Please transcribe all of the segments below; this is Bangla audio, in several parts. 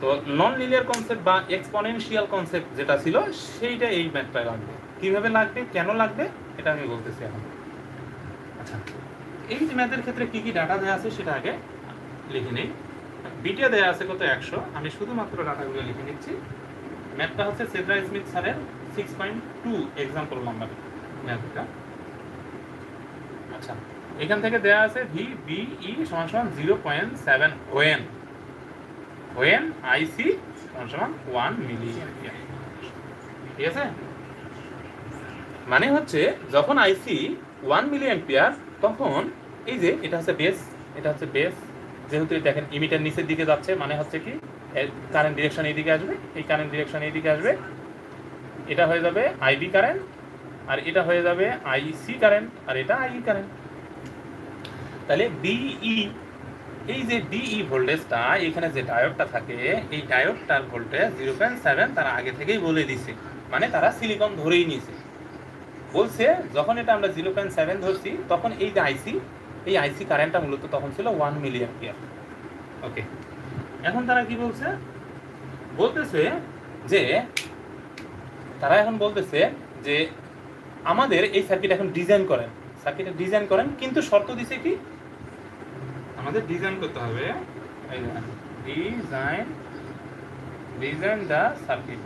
তো নন লিনিয়ার কনসেপ্ট বা এক্সপোনেনশিয়াল কনসেপ্ট যেটা ছিল সেইটা এই ম্যাথটায় লাগবে। কীভাবে লাগবে, কেন লাগবে, এটা আমি বলতেছি এখন। আচ্ছা, এই যে ম্যাথের ক্ষেত্রে কী কী ডাটা দেওয়া আছে সেটা আগে লিখে নিই। বিটা দেওয়া আছে কত 100, আমি শুধুমাত্র ডাটাগুলো লিখে নিচ্ছি। ম্যাথটা হচ্ছে সেডরা স্মিথ স্যারের 6.2 এক্সাম্পল নাম্বারের ম্যাথটা। আচ্ছা, এখান থেকে দেওয়া আছে ভি বি ই সমান সমান 0.7 হোয়েন আইসি সমান সমান 1 মিলি অ্যাম্পিয়ার। ঠিক আছে, মানে হচ্ছে যখন আইসি 1 মিলি অ্যাম্পিয়ার তখন এই যে এটা হচ্ছে বেস, এটা হচ্ছে বেস, যেহেতু দেখেন ইমিটার নিচের দিকে যাচ্ছে মানে হচ্ছে কি কারেন্ট ডিরেকশন এইদিকে আসবে, এই কারেন্ট ডিরেকশন এইদিকে আসবে, এটা হয়ে যাবে আইবি কারেন্ট, আর এটা হয়ে যাবে আইসি কারেন্ট, আর এটা আই কারেন্ট। তাহলে বিই, এই যে বিই ভোল্টেজটা এখানে যে ডায়োডটা থাকে এই ডায়োডটার ভোল্টেজ 0.7 তারা আগে থেকেই বলে দিছে, মানে তারা সিলিকন ধরেই নিয়েছে। বলছে যখন এটা আমরা 0.7 ধরছি তখন এই যে আইসি, এই আইসি কারেন্টটা মূলত তখন ছিল 1 মিলি অ্যাম্পিয়ার। ওকে, এখন তারা কি বলছে, বলতেছে যে তারা এখন বলতেছে যে আমাদের এই সার্কিট এখন ডিজাইন করেন, সার্কিটে ডিজাইন করেন, কিন্তু শর্ত দিছে কি আমাদের ডিজাইন করতে হবে, design the circuit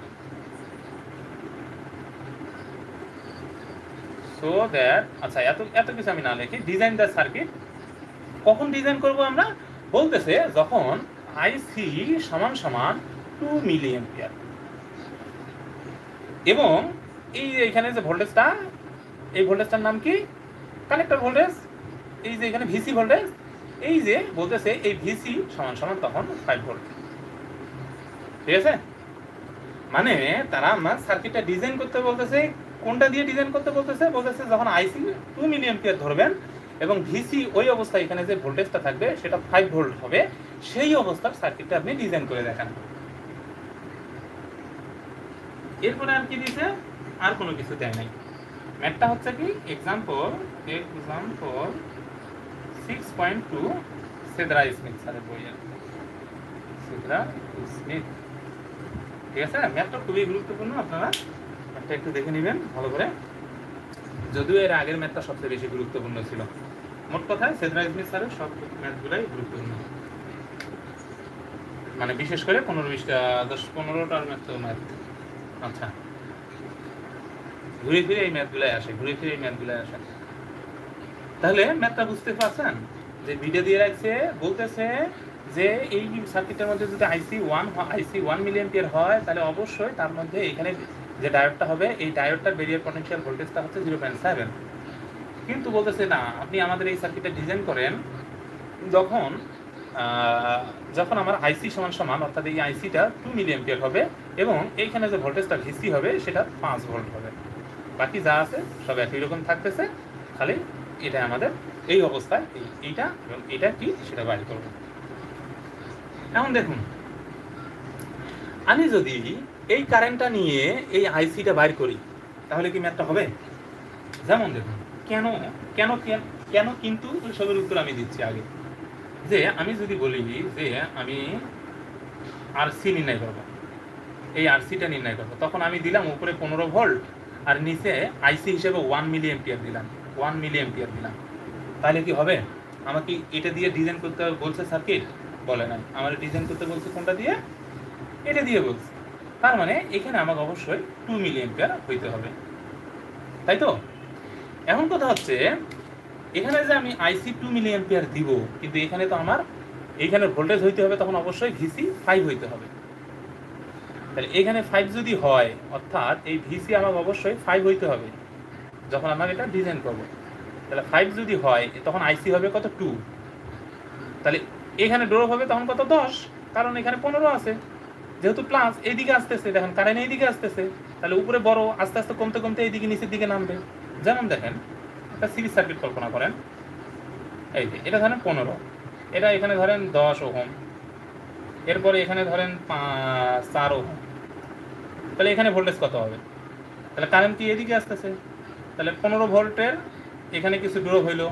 so that, আচ্ছা এত কিছু আমি না লিখি, ডিজাইন দ্য সার্কিট কখন ডিজাইন করব আমরা, বলতেছে যখন আইসি সমান সমান 2 মিলি অ্যাম্পিয়ার এবং এইখানে যে ভোল্টেজটা, এই ভোল্টেজটার নাম কি কানেক্টর ভোল্টেজ, এই যে এখানে ভিসি ভোল্টেজ, এই যে বলতেছে এই ভিসি সমান সমান তখন 5 ভোল্ট। ঠিক আছে, মানে তারা আমার সার্কিটটা ডিজাইন করতে বলতেছে, কোনটা দিয়ে ডিজাইন করতে বলতেছে, বলতেছে যখন আইসি 2 মিলি অ্যাম্পিয়ার ধরবেন এবং ভিসি ওই অবস্থায় এখানে যে ভোল্টেজটা থাকবে সেটা 5 ভোল্ট হবে, সেই অবস্থার সার্কিটটা আপনি ডিজাইন করে দেখান। এরপরে আর কি দিছে, আর কোনো কিছু দেয় নাই। ম্যাথটা হচ্ছে কি এক্সাম্পল 6.2 সেডরা স্মিথ স্যারের বইয়ের, সেডরা স্মিথ। ঠিক আছে, ম্যাথটা খুবই গুরুত্বপূর্ণ, আপনারা ম্যাথটা একটু দেখে নেবেন ভালো করে, যদিও এর আগের ম্যাথটা সবচেয়ে বেশি গুরুত্বপূর্ণ ছিল। মোট কথায় সেডরা স্মিথ স্যারের সব ম্যাথগুলাই গুরুত্বপূর্ণ, মানে বিশেষ করে 15-20-15টার ম্যাথ। আচ্ছা, ঘুরে ফিরে এই ম্যাথগুলাই আসে, তাহলে ম্যাথটা বুঝতে পারছেন যে ভিডিও দিয়ে রাখছে, বলতেছে যে এই সার্কিটের মধ্যে যদি আইসি 1 মিলি অ্যাম্পিয়ার হয় তাহলে অবশ্যই তার মধ্যে এখানে যে ডায়োডটা হবে এই ডায়োডটার ব্যারিয়ার পটেনশিয়াল ভোল্টেজটা হচ্ছে 0.7। কিন্তু বলতেছে না, আপনি আমাদের এই সার্কিটটা ডিজাইন করেন যখন আমার আইসি সমান সমান, অর্থাৎ এই আইসিটা 2 মিলি অ্যাম্পিয়ার হবে এবং এইখানে যে ভোল্টেজটা ভিসি হবে সেটা 5 ভোল্ট হবে, বাকি যা আছে সব একই রকম থাকতেছে, খালি এটা আমাদের এই অবস্থায় এইটা এবং এটা কি সেটা বাইর করব। এখন দেখুন, আমি যদি এই কারেন্টটা নিয়ে এই আইসিটা বাইর করি তাহলে কি ম্যাথটা হবে? যেমন দেখুন, কেন কেন কেন কিন্তু সবের উত্তর আমি দিচ্ছি আগে, যে আমি যদি বলি যে আমি আরসি নির্ণয় করব, এই আরসিটা নির্ণয় করব, তখন আমি দিলাম উপরে 15 ভোল্ট আর নিচে আইসি হিসেবে 1 মিলি অ্যাম্পিয়ার দিলাম, তাহলে কি হবে? আমাকে এটা দিয়ে ডিজাইন করতে বলছে সার্কিট? বলে নাই, আমার ডিজাইন করতে বলছে কোনটা দিয়ে? এটা দিয়ে বলছে। তার মানে এখানে আমাকে অবশ্যই 2 মিলি অ্যাম্পিয়ার হইতে হবে, তাই তো? এখন কথা হচ্ছে, এখানে যে আমি আইসি 2 মিলি অ্যাম্পিয়ার দিব, কিন্তু এখানে তো আমার এইখানে ভোল্টেজ হইতে হবে তখন অবশ্যই ভিসি 5 হইতে হবে। তাহলে এখানে 5 যদি হয়, অর্থাৎ এই ভিসি আমাকে অবশ্যই 5 হইতে হবে যখন আমরা এটা ডিজাইন করব। তাহলে 5 যদি হয় তখন আইসি হবে কত? 2। তাহলে এখানে ড্রপ হবে তখন কত? 10, কারণ এখানে 15 আছে, যেহেতু প্লাস এইদিকে আসতেছে, দেখেন কারেন্ট এইদিকে আসতেছে, তাহলে উপরে বড় আস্তে আস্তে কমতে কমতে এইদিকে নিচের দিকে নামবে। যেমন দেখেন একটা সিরিজ সার্কিট কল্পনা করেন, এই যে এটা ধরেন 15, এটা এখানে ধরেন 10 ওহম, এরপরে এখানে ধরেন 4 ওহম, তাহলে এখানে ভোল্টেজ কত হবে? তাহলে কারেন্ট কি এদিকে আসতেছে, তাহলে 15 ভোল্টের এখানে কিছু ড্রপ হইলো,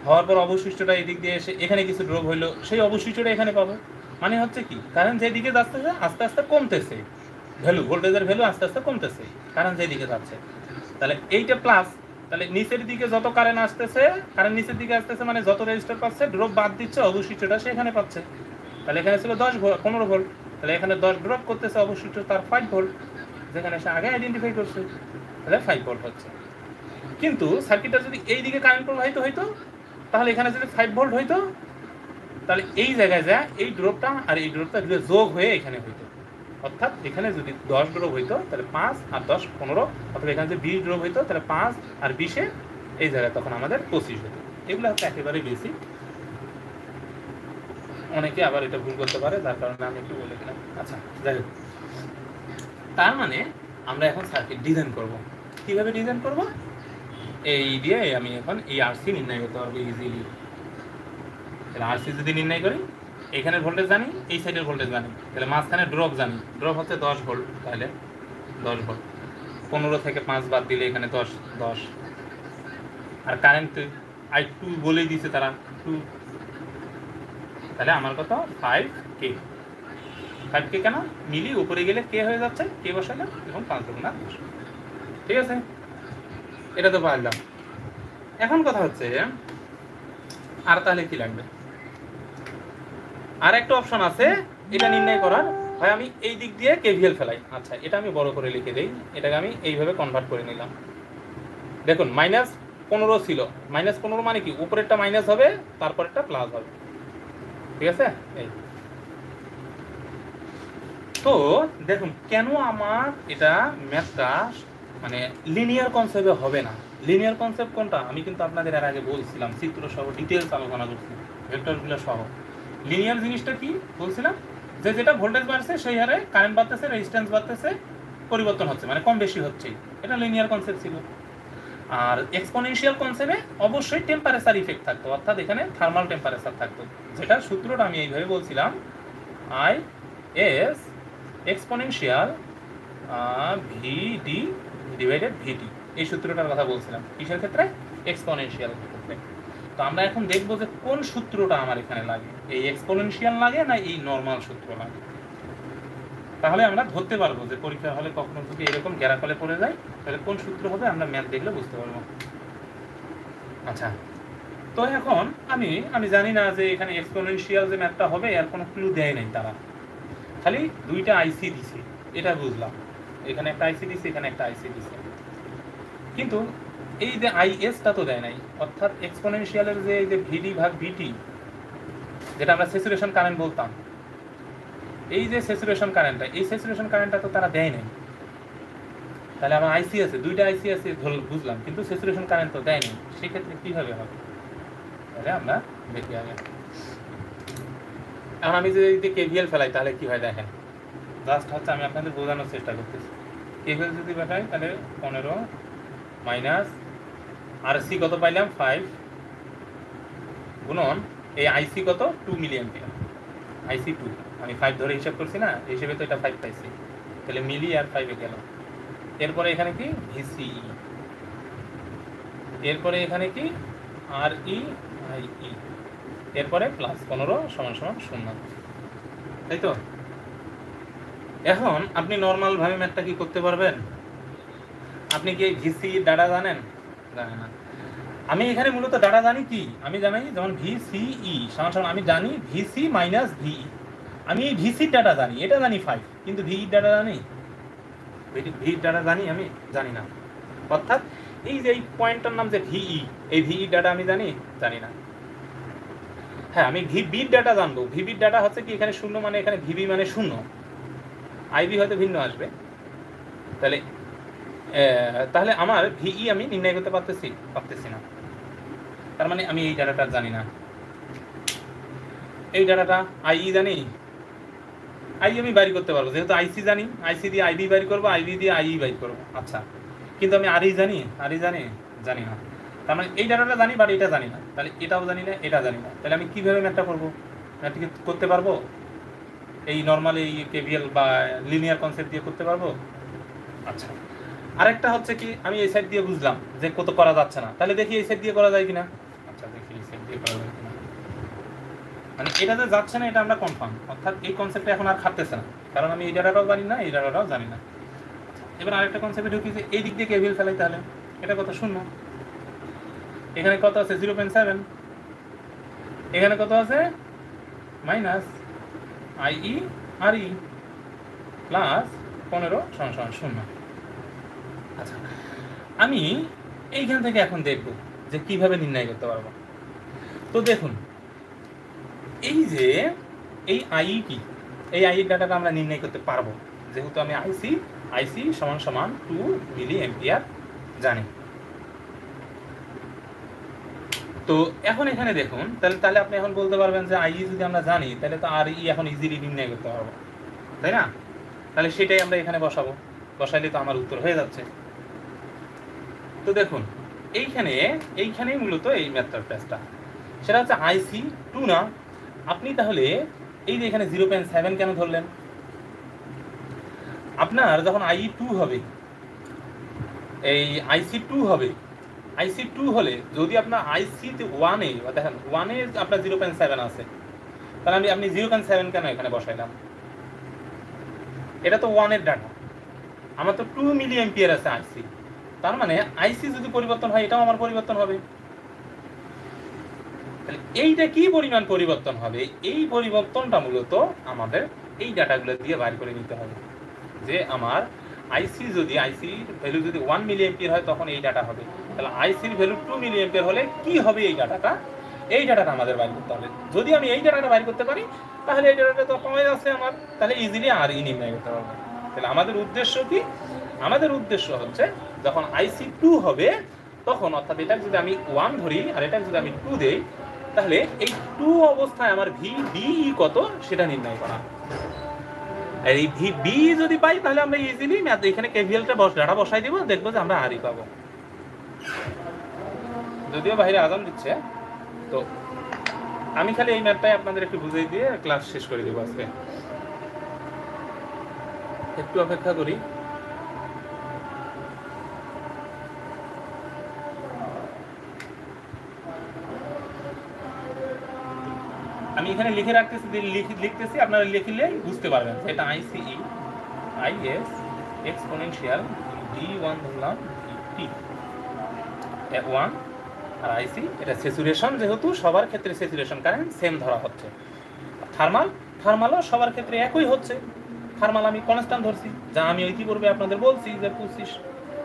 হওয়ার পর অবশিষ্টটা এদিক দিয়ে এসে এখানে কিছু ড্রপ হইলো, সেই অবশিষ্টটা এখানে পাবো। মানে হচ্ছে কি, কারেন্ট যেদিকে যাচ্ছে আস্তে আস্তে কমতেছে, ভ্যালু ভোল্টেজের ভ্যালু আস্তে আস্তে কমতেছে কারেন্ট যেদিকে যাচ্ছে। তাহলে এইটা প্লাস, তাহলে নিচের দিকে যত কারেন্ট আসতেছে, কারেন্ট নিচের দিকে আসতেছে মানে যত রেজিস্টার পাচ্ছে ড্রপ বাদ দিচ্ছে, অবশিষ্টটা সেখানে পাচ্ছে। তাহলে এখানে ছিল 15 ভোল্ট, তাহলে এখানে 10 ড্রপ করতেছে, অবশিষ্ট তার 5 ভোল্ট, যেখানে সে আগে আইডেন্টিফাই করছে, তাহলে 5 ভোল্ট হচ্ছে। কিন্তু সার্কিটটা যদি এই দিকে কারেন্ট প্রবাহিত হইতো, তাহলে এখানে যদি 5 ভোল্ট হইতো, তাহলে এই জায়গায় যা এই ড্রপটা আর এই ড্রপটা যদি যোগ হয়ে এখানে হইতো, অর্থাৎ এখানে যদি 10 ড্রপ হইতো তাহলে 5 আর 10 15, অথবা এখানে যদি 20 ড্রপ হইতো তাহলে 5 আর 20 এই জায়গায় তখন আমাদের 25 হতো। এগুলো হচ্ছে একেবারে বেসিক, অনেকে আবার এটা ভুল করতে পারে, যার কারণে আমি একটু বলে দিলাম। আচ্ছা যাই হোক, তার মানে আমরা এখন সার্কিট ডিজাইন করব। কিভাবে ডিজাইন করব? এই দিয়ে আমি এখন এই আরসি নির্ণয় করতে পারবো ইজিলি। তাহলে আরসি যদি নির্ণয় করি, এখানের ভোল্টেজ জানি, এই সাইডের ভোল্টেজ জানি, তাহলে মাঝখানে ড্রপ জানি, ড্রপ হচ্ছে 10 ভোল্ট, তাহলে 10 ভোল্ট, 15 থেকে 5 বাদ দিলে এখানে 10, আর কারেন্ট I2 বলেই দিয়েছে তারা 2, তাহলে আমার কত 5K। 5K কেন মিলি, উপরে গেলে কে হয়ে যাচ্ছে, কে বসালে এবং 5 2 10, ঠিক আছে, এটা তো পারলাম। এখন কথা হচ্ছে আর তাহলে কি লাগবে, আর একটা অপশন আছে এটা নির্ণয় করার, হয় আমি এই দিক দিয়ে কেভিএল ফেলাই। আচ্ছা এটা আমি বড় করে লিখে দেই, এটাকে আমি এইভাবে কনভার্ট করে নিলাম। দেখুন -15 ছিল, -15 মানে কি, উপরেরটা মাইনাস হবে তারপরেরটা প্লাস হবে, ঠিক আছে। এই তো দেখুন কেন আমার এটা ম্যাথটা মানে লিনিয়ার কনসেপ্টে হবে না। লিনিয়ার কনসেপ্ট কোনটা, আমি কিন্তু আপনাদের এর আগে বলছিলাম, চিত্র সহ ডিটেলস আলোচনা করছি, ভেক্টরগুলো সহ। লিনিয়ার জিনিসটা কি বলছিলাম, যে যেটা ভোল্টেজ বাড়ছে সেই হারে কারেন্ট বাড়তেছে, রেজিস্ট্যান্স বাড়তেছে, পরিবর্তন হচ্ছে মানে কম বেশি হচ্ছে, এটা লিনিয়ার কনসেপ্ট ছিল। আর এক্সপোনেনশিয়াল কনসেপ্টে অবশ্যই টেম্পারেচার ইফেক্ট থাকতো, অর্থাৎ এখানে থার্মাল টেম্পারেচার থাকতো, যেটার সূত্রটা আমি এইভাবে বলছিলাম, I S exponential VD divided VT, এই সূত্রটার কথা বলছিলাম কিসের ক্ষেত্রে, এক্সপোনেনশিয়াল ক্ষেত্রে। তো আমরা এখন দেখবো যে কোন সূত্রটা আমার এখানে লাগে, এই এক্সপোনেনশিয়াল লাগে না এই নর্মাল সূত্র লাগে, তাহলে আমরা ধরতে পারবো যে পরীক্ষা হলে কখনো যদি এরকম গ্যারাফলে পড়ে যায় তাহলে কোন সূত্র হবে আমরা ম্যাথ দেখলে বুঝতে পারবো। আচ্ছা তো এখন আমি জানি না যে এখানে এক্সপোনেনশিয়াল যে ম্যাথটা হবে এর কোনো ক্লু দেয় নাই তারা, খালি দুইটা আইসি দিছে এটা বুঝলাম, এখানে একটা আইসি দিছে, এখানে একটা আইসি দিছে, কিন্তু এই যে আইএসটা তো দেয় নাই, অর্থাৎ এক্সপোনেনশিয়ালের যে এই যে ভিডি ভাগ ভিটি, যেটা আমরা স্যাচুরেশন কারেন্ট বলতাম, এই যে স্যাচুরেশন কারেন্টটা, এই স্যাচুরেশন কারেন্টটা তো তারা দেয় নাই। তাহলে আমার আইসি আছে, দুইটা আইসি আছে বুঝলাম, কিন্তু স্যাচুরেশন কারেন্ট তো দেয়নি, সেক্ষেত্রে কীভাবে হবে, তাহলে আমরা দেখি আগে। এখন আমি যদি কেভিএল ফেলাই তাহলে কী হয় দেখেন, জাস্ট হচ্ছে আমি আপনাদের বোঝানোর চেষ্টা করতেছি। কেভিএল যদি ফেলাই তাহলে 15 মাইনাস আর সি কত পাইলাম 5 গুণন এই আইসি কত 2 মিলি অ্যাম্পিয়ার, আইসি 2 আমি 5 ধরে হিসাব করছি না, এই হিসেবে তো এটা 5 পাইছি, তাহলে মিলি আর 5 গেল। এরপরে এখানে কি ভিসিই, এরপরে এখানে কি আর ই আই ই, এরপরে প্লাস 15 সমান সমান 0, তাই তো। এখন আপনি নর্মালভাবে ম্যাথটা কি করতে পারবেন, আপনি কি ভিসি ডাটা জানেন, জানেন না। আমি এখানে মূলত ডাটা জানি কি, আমি জানি যেমন ভিসিই সমান সমান, আমি জানি ভিসি মাইনাস ভিই, আমি এই ভিসির ডাটা জানি, এটা জানি 5, কিন্তু ভিই ডাটা জানি, ভিই ডাটা জানি আমি জানি না, অর্থাৎ এই যে এই পয়েন্টটার নাম যে ভিই, এই ভিই ডাটা আমি জানি না। হ্যাঁ আমি ভিবির ডাটা জানবো, ভিবির ডাটা হচ্ছে কি এখানে 0 মানে এখানে ভিবি মানে 0, আইবি হয়তো ভিন্ন আসবে, তাহলে আমার ভিই আমি নির্ণয় করতে পারতেছি না, তার মানে আমি এই ডাটাটা জানি না। এই ডাটাটা আইই জানি, আই আমি বাইর করতে পারবো, যেহেতু আইসি জানি, আইসি দিয়ে আইবি বাইর করবো, আইবি দিয়ে আইই বাইর করবো। আচ্ছা কিন্তু আমি আরই জানি না, তার মানে এই ডাটাটা জানি বাট এটা জানি না, তাহলে এটাও জানি না, এটা জানি না, তাহলে আমি কীভাবে ম্যাথটা করবো, ম্যাথটা কি করতে পারবো এই নর্মাল এই কেভিএল বা লিনিয়ার কনসেপ্ট দিয়ে করতে পারবো। আচ্ছা আরেকটা হচ্ছে কি, আমি এই সাইড দিয়ে বুঝলাম যে কত করা যাচ্ছে না, তাহলে দেখি এই সাইড দিয়ে করা যায় কিনা। আচ্ছা দেখি এই সাইড দিয়ে করা যায় কিনা, মানে এটা যে যাচ্ছে না এটা আমরা কনফার্ম, অর্থাৎ এই কনসেপ্টটা এখন আর খাটতেছে না, কারণ আমি এই ডাটাটাও জানি না, এই ডাটাটাও জানি না। এবার আরেকটা কনসেপ্টে ঢুকি যে এই দিক দিয়ে কেভিএল ফেলাই, তাহলে এটা কত? 0। এখানে কত আছে? 0.7। এখানে কত আছে? মাইনাস আইই আর ই প্লাস 15 = 0। আচ্ছা, আমি এইখান থেকে এখন দেখব যে কিভাবে নির্ণয় করতে পারবো। তো দেখুন, এই যে এই আই কি, এই আই এর ডাটাটা আমরা নির্ণয় করতে পারবো, যেহেতু আমি আইসি সমান 2 মিলি অ্যাম্পিয়ার জানি। তো এখন এখানে দেখুন, তাহলে আপনি এখন বলতে পারবেন যে আই যদি আমরা জানি, তাহলে তো আর ই এখন ইজিলি নির্ণয় করতে পারবো, তাই না? তাহলে সেটাই আমরা এখানে বসাবো, বসাইলে তো আমার উত্তর হয়ে যাচ্ছে। তো দেখুন, এইখানেই মূলত এই ম্যাথটার প্যাচটা, সেটা হচ্ছে আইসি 2 না। আপনি তাহলে এই যে এখানে 0.7 কেন ধরলেন? আপনার যখন আই 2 হবে, এই আইসি 2 হবে, আইসি 2 হলে যদি আপনার আইসি 1-এ দেখেন 1-এ আপনার 0.7 আছে, তাহলে আপনি 0.7 কেন এখানে বসাইলাম? এটা তো 1-এর ডাটা, আমার তো 2 মিলি অ্যাম্পিয়ার আছে আইসি, তার মানে আইসি যদি পরিবর্তন হয় এটাও আমার পরিবর্তন হবে। তাহলে এইটা কি পরিমাণ পরিবর্তন হবে, এই পরিবর্তনটা মূলত আমাদের এই ডাটাগুলো দিয়ে বাইর করে নিতে হবে, যে আমার আইসির ভ্যালু যদি 1 মিলি অ্যাম্পিয়ার হয় তখন এই ডাটা হবে, তাহলে আইসির ভ্যালু 2 মিলি অ্যাম্পিয়ার হলে কি হবে এই ডাটাটা, এই ডাটাটা আমাদের বাইর করতে হবে। যদি আমি এই ডাটাটা বাইর করতে পারি তাহলে এই ডাটাটা তো কমে যাচ্ছে আমার, তাহলে ইজিলি আর ই নির্ণয় করতে পারবো। তাহলে আমাদের উদ্দেশ্য কি? আমাদের উদ্দেশ্য হচ্ছে যখন আইসি 2 হবে তখন, অর্থাৎ এটা যদি আমি 1 ধরি আর এটা যদি আমি 2 দেই, তাহলে এই 2 অবস্থায় আমার VDE কত সেটা নির্ণয় করা। আর এই VB যদি পাই তাহলে আমরা ইজিলি ম্যাথ এখানে কেভিএলটা ডাটা বসাই দিব, দেখবো যে আমরা আরই পাবো। যদিও বাইরে আজান দিচ্ছে, তো আমি খালি এই ম্যাথটাই আপনাদের একটু বুঝিয়ে দিয়ে ক্লাস শেষ করে দেবো আজকে। একটু অপেক্ষা করি। আমি এখানে লিখে রাখতেছি, লিখতেছি, আপনারা লিখলে বুঝতে পারবেন এটা আইসিই আইএস এক্সপোনেনশিয়াল D1 ধরলাম টি F1 আর আইসি, এটা স্যাচুরেশন, যেহেতু সবার ক্ষেত্রে স্যাচুরেশন কারেন্ট সেম ধরা হচ্ছে। থার্মালও সবার ক্ষেত্রে একই হচ্ছে। থার্মাল আমি কনস্ট্যান্ট ধরছি, যা আমি ইতিপূর্বে আপনাদের বলছি যে 25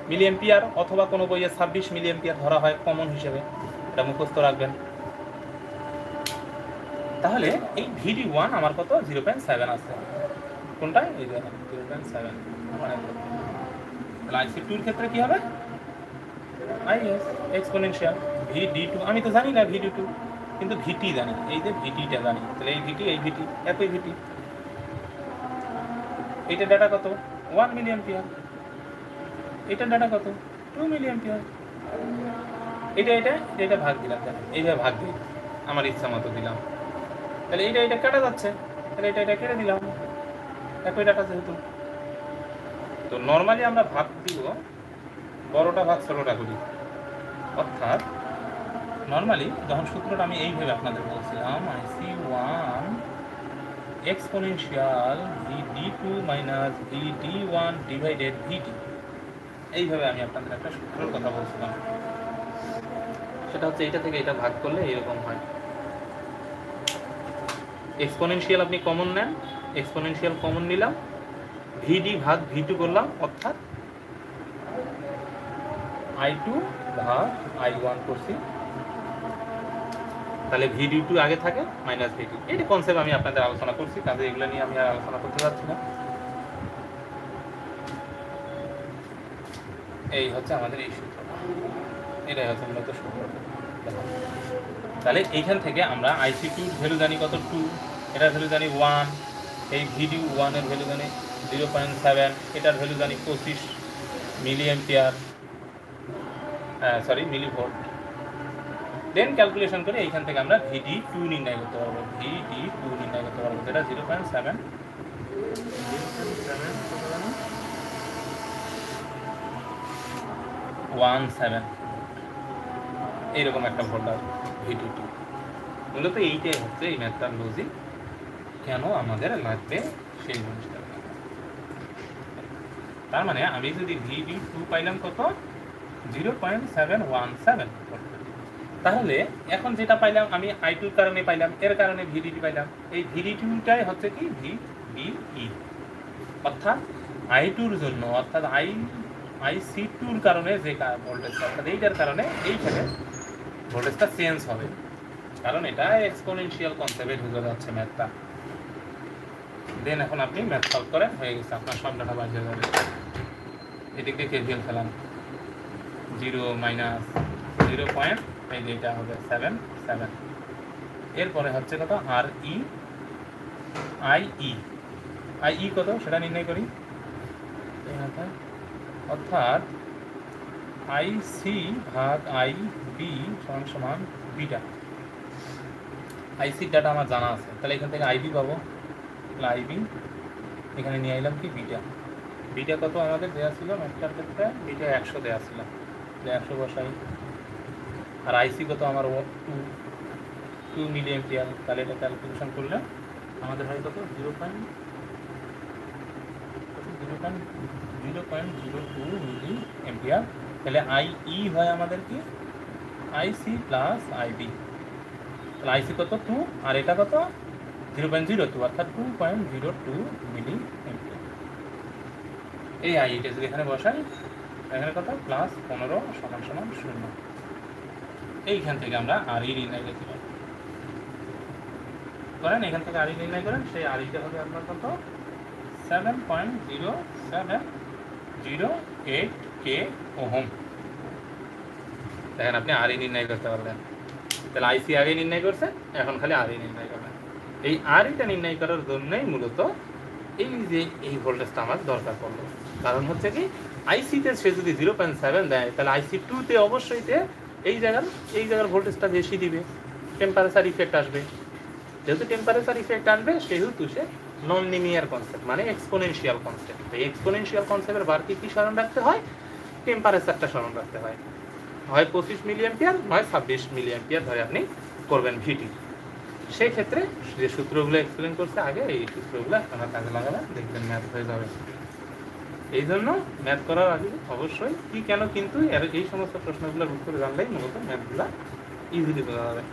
মিলি অ্যাম্পিয়ার অথবা কোনো বইয়ে 26 মিলি অ্যাম্পিয়ার ধরা হয় কমন হিসেবে, এটা মুখস্থ রাখবেন। তাহলে এই VD1 আমার কত? 0.7 আছে। কোনটা? এই যে 0.7 মানে তাহলে আইসি 2 এর ক্ষেত্রে কি হবে? আইএস এক্সপোনেনশিয়াল VD2, আমি তো জানি না VD2, কিন্তু VT জানি, এই যে VTটা জানি, তাহলে এই VT একই VT। এইটা ডাটা কত? 1 মিলি অ্যাম্পিয়ার। এটা ডাটা কত? 2 মিলি অ্যাম্পিয়ার। এটা ভাগ দিলাম, এইভাবে ভাগ দিই, আমার ইচ্ছা মতো দিলাম, তাহলে এটা কাটা যাচ্ছে, তাহলে এটা কেটে দিলাম, একই ডাটা যেহেতু। তো নর্মালি আমরা ভাগ দিব, বড়টা ভাগ ছোটটা করি, অর্থাৎ নর্মালি যখন সূত্রটা আমি এইভাবে আপনাদের বলছিলাম IC1 exponential VD2 minus VD1 divided VT, এইভাবে আমি আপনাদের একটা সূত্রের কথা বলছিলাম, সেটা হচ্ছে এটা থেকে এটা ভাগ করলে এরকম হয়। এক্সপোনেনশিয়াল আপনি কমন নেন, এক্সপোনেনশিয়াল কমন নিলাম, VD ভাগ V2 করলাম, অর্থাৎ I2 ভাগ I1 করছি, তাহলে VD2 আগে থাকে মাইনাস VT। এইটা কনসেপ্ট আমি আপনাদের আলোচনা করছি, কাজে এগুলো নিয়ে আমি আর আলোচনা করতে যাচ্ছি না। এই হচ্ছে আমাদের এই সূত্রটা, এটাই হচ্ছে মূলত সূত্র। তাহলে এইখান থেকে আমরা IC2 ভ্যালু জানি কত? 2, এটার ভ্যালু জানি 1, এই VD1 এর ভ্যালু জানি 0.7, এটার ভ্যালু জানি 25 মিলি অ্যাম্পিয়ার, মিলি ভোল্ট। দেন ক্যালকুলেশন করে এইখান থেকে আমরা VD2 নির্ণয় করতে পারবো, VD2 নির্ণয় করতে পারবো, যেটা 0.7 17 এইরকম একটা ভোল্ট আসবে VD2। মূলত এইটাই হচ্ছে এই ম্যাথটার লজিক, কেন আমাদের লাগবে সেই জিনিসটা। তার মানে আমি যদি VB2 পাইলাম কত 0.717, তাহলে এখন যেটা পাইলাম আমি I2 কারণে পাইলাম, এর কারণে VDD পাইলাম, এই VD2টাই হচ্ছে কি VBE, অর্থাৎ I2-র জন্য, অর্থাৎ IC2-র কারণে যে ভোল্টেজটা, অর্থাৎ এইটার কারণে এইখানে ভোল্টেজটা চেঞ্জ হবে, কারণ এটা এক্সপোনেনশিয়াল কনসেপ্টে ঢুকে যাচ্ছে ম্যাথটা। দেন এখন আপনি ম্যাথ সলভ করেন, হয়ে গেছে আপনার সব ডাটা বাজে যাবে। এদিক দিয়ে কেভিএল ফেলাম, 0 - এই যেটা হবে 77, এরপরে হচ্ছে কত IE কত সেটা নির্ণয় করি, অর্থাৎ IC ভাগ IB সমান বিটা। IC ডাটা আমার জানা আছে, তাহলে এখান থেকে IB পাবো, তাহলে IB এখানে নিয়ে এলাম কি বিটা কত আমাদের দেওয়া ছিল ম্যাথটার ক্ষেত্রে, বিটা 100 দেওয়া ছিল, 100 বসাই। আর IC কত আমার 2 মিলি এম্পিয়ার, তাহলে এটা ক্যালকুলেশন করলে আমাদের হয় কত 0.02 মিলি এম্পিয়ার। তাহলে IE হয় আমাদের কি IC প্লাস IB, তাহলে IC কত 2 আর এটা কত 0.02, অর্থাৎ 2.02 মিলি এম্পিয়ার। এই IEটা যদি এখানে বসাই, এখানে কত প্লাস 15 = 0। এইখান থেকে আমরা RE নির্ণয় করতে পারি, করেন এখান থেকে RE নির্ণয় করেন, সেই REটা হবে আপনার কত 7.0708 K ওহম। দেখেন আপনি RE নির্ণয় করতে পারলেন। তাহলে IC আগে নির্ণয় করছেন, এখন খালি RE নির্ণয় করবেন। এই REটা নির্ণয় করার জন্যই মূলত এই যে এই ভোল্টেজটা আমার দরকার পড়লো, কারণ হচ্ছে কি IC-তে সে যদি 0.7 দেয়, তাহলে IC2-তে অবশ্যই এই জায়গার ভোল্টেজটা বেশি দিবে, টেম্পারেচার ইফেক্ট আসবে। যেহেতু টেম্পারেচার ইফেক্ট আসবে, সেহেতু সে নন লিনিয়ার কনসেপ্ট, মানে এক্সপোনেনশিয়াল কনসেপ্ট। এই এক্সপোনেনশিয়াল কনসেপ্টের বাড়তি কি স্মরণ রাখতে হয়, টেম্পারেচারটা স্মরণ রাখতে হয়। হয় 25 মিলি এম্পিয়ার, নয় 26 মিলি এম্পিয়ার ধরে আপনি করবেন VT। সেই ক্ষেত্রে যে সূত্রগুলো এক্সপ্লেন করছে আগে, এই সূত্রগুলো আপনারা কাজে লাগাবেন, দেখবেন ম্যাথ হয়ে যাবে। এই জন্য ম্যাথ করার আগে অবশ্যই কি কেন কিন্তু এই সমস্ত প্রশ্নগুলোর উত্তর জানলেই মূলত ম্যাথগুলো ইজিলি বোঝা যাবে।